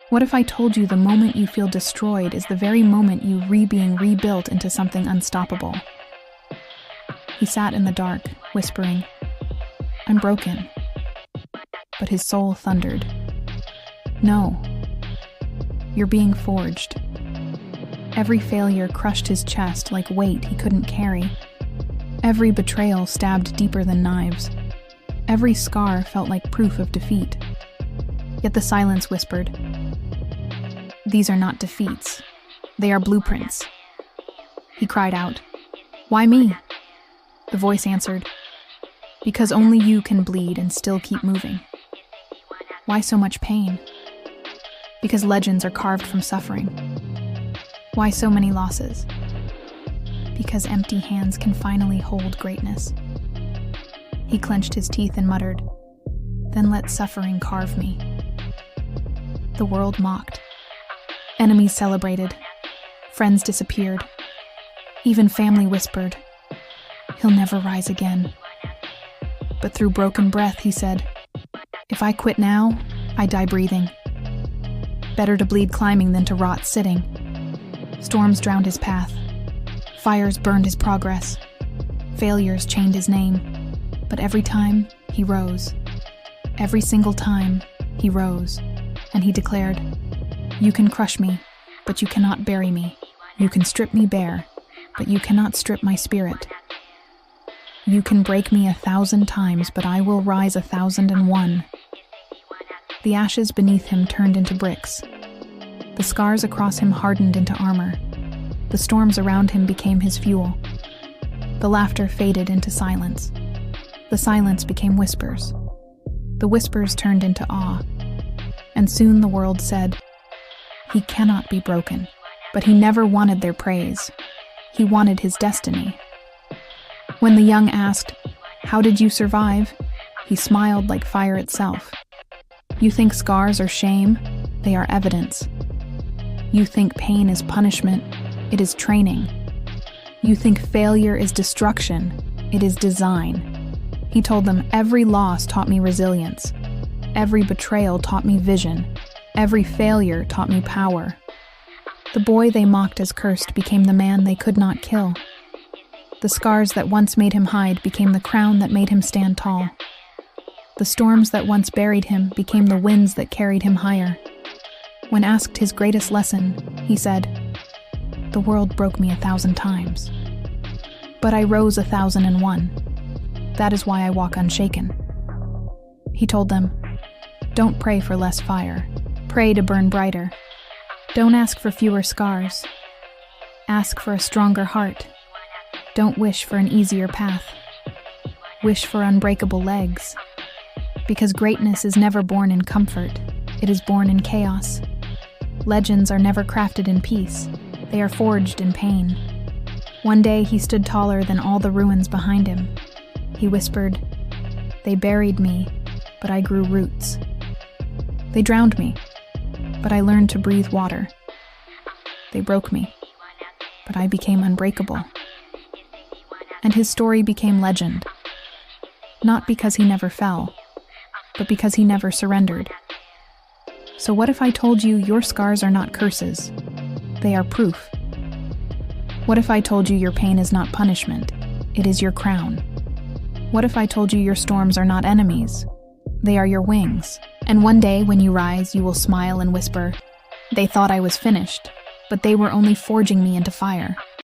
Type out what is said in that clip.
What if I told you the moment you feel destroyed is the very moment you being rebuilt into something unstoppable? He sat in the dark, whispering, "I'm broken." But his soul thundered, "No, you're being forged." Every failure crushed his chest like weight he couldn't carry. Every betrayal stabbed deeper than knives. Every scar felt like proof of defeat. Yet the silence whispered, "These are not defeats. They are blueprints." He cried out, "Why me?" The voice answered, "Because only you can bleed and still keep moving." Why so much pain? Because legends are carved from suffering. Why so many losses? Because empty hands can finally hold greatness. He clenched his teeth and muttered, "Then let suffering carve me." The world mocked. Enemies celebrated. Friends disappeared. Even family whispered, "He'll never rise again." But through broken breath, he said, "If I quit now, I die breathing. Better to bleed climbing than to rot sitting." Storms drowned his path. Fires burned his progress. Failures chained his name. But every time, he rose. Every single time, he rose. And he declared, "You can crush me, but you cannot bury me. You can strip me bare, but you cannot strip my spirit. You can break me 1,000 times, but I will rise 1,001. The ashes beneath him turned into bricks. The scars across him hardened into armor. The storms around him became his fuel. The laughter faded into silence. The silence became whispers. The whispers turned into awe. And soon the world said, "He cannot be broken." But he never wanted their praise. He wanted his destiny. When the young asked, "How did you survive?" he smiled like fire itself. You think scars are shame? They are evidence. You think pain is punishment? It is training. You think failure is destruction? It is design. He told them, "Every loss taught me resilience. Every betrayal taught me vision. Every failure taught me power." The boy they mocked as cursed became the man they could not kill. The scars that once made him hide became the crown that made him stand tall. The storms that once buried him became the winds that carried him higher. When asked his greatest lesson, he said, "The world broke me 1,000 times. But I rose 1,001. That is why I walk unshaken." He told them, "Don't pray for less fire. Pray to burn brighter. Don't ask for fewer scars. Ask for a stronger heart. Don't wish for an easier path. Wish for unbreakable legs. Because greatness is never born in comfort. It is born in chaos. Legends are never crafted in peace. They are forged in pain." One day he stood taller than all the ruins behind him. He whispered, "They buried me, but I grew roots. They drowned me, but I learned to breathe water. They broke me, but I became unbreakable." And his story became legend. Not because he never fell, but because he never surrendered. So what if I told you your scars are not curses? They are proof. What if I told you your pain is not punishment? It is your crown. What if I told you your storms are not enemies? They are your wings. And one day when you rise, you will smile and whisper, "They thought I was finished, but they were only forging me into fire."